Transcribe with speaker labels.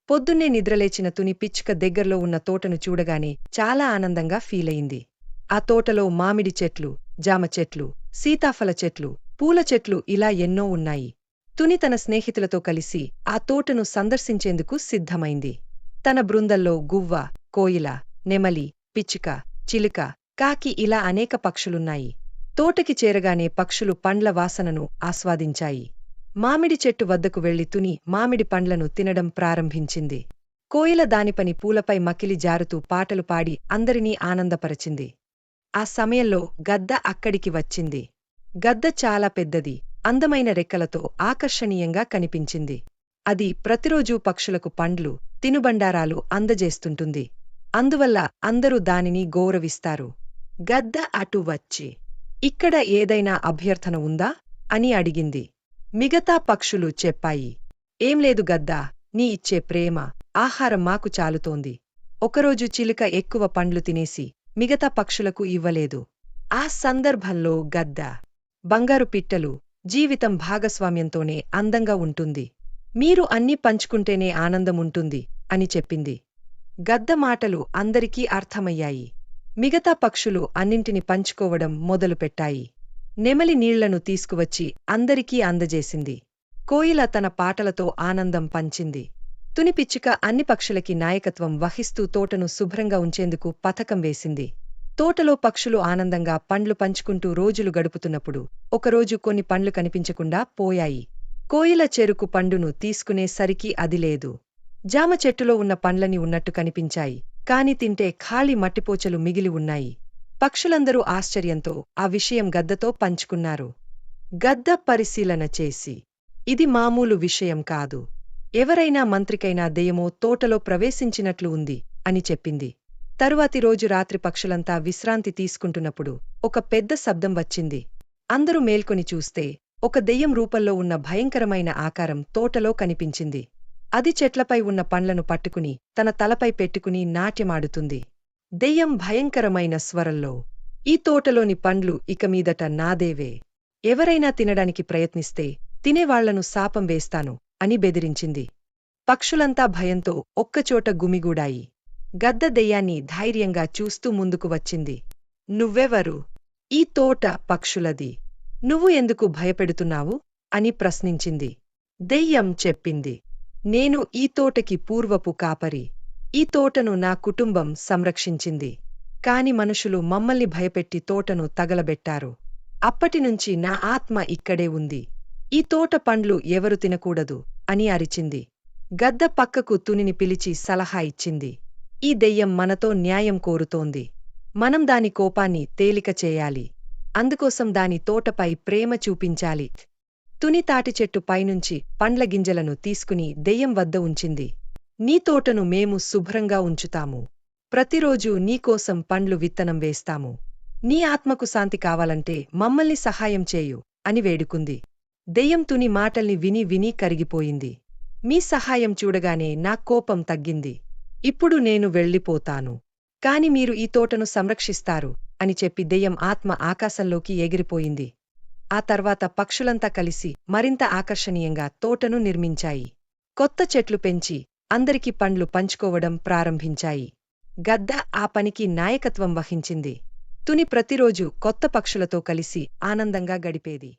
Speaker 1: పొద్దున్నే నిద్రలేచిన తుని పిచ్చుక దగ్గర్లో ఉన్న తోటను చూడగానే చాలా ఆనందంగా ఫీలయింది. ఆ తోటలో మామిడి చెట్లు, జామ చెట్లు, సీతాఫల చెట్లు, పూల చెట్లు ఇలా ఎన్నో ఉన్నాయి. తుని తన స్నేహితులతో కలిసి ఆ తోటను సందర్శించేందుకు సిద్ధమైంది. తన బృందంలో గువ్వ, కోయిల, నెమలి, పిచ్చుక, చిలుక, కాకి ఇలా అనేక పక్షులున్నాయి. తోటకి చేరగానే పక్షులు పండ్ల వాసనను ఆస్వాదించాయి. మామిడి చెట్టు వద్దకు వెళ్లి తుని మామిడి పండ్లను తినడం ప్రారంభించింది. కోయిల దానిపని పూలపై మకిలి జారుతూ పాటలు పాడి అందరినీ ఆనందపరచింది. ఆ సమయంలో గద్ద అక్కడికి వచ్చింది. గద్ద చాలా పెద్దది, అందమైన రెక్కలతో ఆకర్షణీయంగా కనిపించింది. అది ప్రతిరోజూ పక్షులకు పండ్లు, తినుబండారాలు అందజేస్తుంటుంది. అందువల్ల అందరూ దానిని గౌరవిస్తారు. గద్ద అటు వచ్చి, ఇక్కడ ఏదైనా అభ్యర్థన ఉందా? అని అడిగింది. మిగతా పక్షులు చెప్పాయి. ఏం లేదు గద్దా, నీ ఇచ్చే ప్రేమ, ఆహారం మాకు చాలుతోంది. ఒకరోజు చిలుక ఎక్కువ పండ్లు తినేసి మిగతా పక్షులకు ఇవ్వలేదు. ఆ సందర్భంలో గద్ద, బంగారు పిట్టలు, జీవితం భాగస్వామ్యంతోనే అందంగా ఉంటుంది. మీరు అన్నీ పంచుకుంటేనే ఆనందముంటుంది అని చెప్పింది. గద్ద మాటలు అందరికీ అర్థమయ్యాయి. మిగతా పక్షులు అన్నింటిని పంచుకోవడం మొదలుపెట్టాయి. నెమలి నీళ్లను తీసుకువచ్చి అందరికీ అందజేసింది. కోయిల తన పాటలతో ఆనందం పంచింది. తుని పిచ్చుక అన్ని పక్షులకి నాయకత్వం వహిస్తూ తోటను శుభ్రంగా ఉంచేందుకు పథకం వేసింది. తోటలో పక్షులు ఆనందంగా పండ్లు పంచుకుంటూ రోజులు గడుపుతున్నప్పుడు ఒకరోజు కొన్ని పండ్లు కనిపించకుండా పోయాయి. కోయిల చెరుకు పండును తీసుకునేసరికి అది లేదు. జామ చెట్టులో ఉన్న పండ్లని ఉన్నట్టు కనిపించాయి, కాని తింటే ఖాళీ మట్టిపోచలు మిగిలి ఉన్నాయి. పక్షులందరూ ఆశ్చర్యంతో ఆ విషయం గద్దతో పంచుకున్నారు. గద్ద పరిశీలన చేసి, ఇది మామూలు విషయం కాదు. ఎవరైనా మంత్రికైనా దెయ్యమో తోటలో ప్రవేశించినట్లు ఉంది అని చెప్పింది. తరువాతి రోజు రాత్రి పక్షులంతా విశ్రాంతి తీసుకుంటున్నప్పుడు ఒక పెద్ద శబ్దం వచ్చింది. అందరూ మేల్కొని చూస్తే ఒక దెయ్యం రూపంలో ఉన్న భయంకరమైన ఆకారం తోటలో కనిపించింది. అది చెట్లపై ఉన్న పండ్లను పట్టుకుని తన తలపై పెట్టుకుని నాట్యమాడుతుంది. దెయ్యం భయంకరమైన స్వరంలో, ఈ తోటలోని పండ్లు ఇక మీదట నాదేవే. ఎవరైనా తినడానికి ప్రయత్నిస్తే తినేవాళ్లను శాపం వేస్తాను అని బెదిరించింది. పక్షులంతా భయంతో ఒక్కచోట గుమిగూడాయి. గద్ద దెయ్యాన్ని ధైర్యంగా చూస్తూ ముందుకు వచ్చింది. నువ్వెవరు? ఈ తోట పక్షులది. నువ్వు ఎందుకు భయపెడుతున్నావు? అని ప్రశ్నించింది. దెయ్యం చెప్పింది, నేను ఈ తోటకి పూర్వపు కాపరి. ఈ తోటను నా కుటుంబం సంరక్షించింది. కాని మనుషులు మమ్మల్ని భయపెట్టి తోటను తగలబెట్టారు. అప్పటినుంచి నా ఆత్మ ఇక్కడే ఉంది. ఈ తోట పండ్లు ఎవరు తినకూడదు అని అరిచింది. గద్ద పక్కకు తునిని పిలిచి సలహా ఇచ్చింది. ఈ దెయ్యం మనతో న్యాయం కోరుతోంది. మనం దాని కోపాన్ని తేలిక చేయాలి. అందుకోసం దాని తోటపై ప్రేమ చూపించాలి. తుని తాటి చెట్టు పైనుంచి పండ్ల గింజలను తీసుకుని దెయ్యం వద్ద ఉంచింది. నీ తోటను మేము శుభ్రంగా ఉంచుతాము. ప్రతిరోజూ నీకోసం పండ్లు విత్తనం వేస్తాము. నీ ఆత్మకు శాంతి కావాలంటే మమ్మల్ని సహాయం చేయు అని వేడుకుంది. దెయ్యం తుని మాటల్ని విని విని కరిగిపోయింది. మీ సహాయం చూడగానే నా కోపం తగ్గింది. ఇప్పుడు నేను వెళ్ళిపోతాను. కాని మీరు ఈ తోటను సంరక్షిస్తారు అని చెప్పి దెయ్యం ఆత్మ ఆకాశంలోకి ఎగిరిపోయింది. ఆ తర్వాత పక్షులంతా కలిసి మరింత ఆకర్షణీయంగా తోటను నిర్మించాయి. కొత్త చెట్లు పెంచి అందరికీ పండ్లు పంచుకోవడం ప్రారంభించాయి. గద్ద ఆ పనికి నాయకత్వం వహించింది. తుని ప్రతిరోజు కొత్త పక్షులతో కలిసి ఆనందంగా గడిపేది.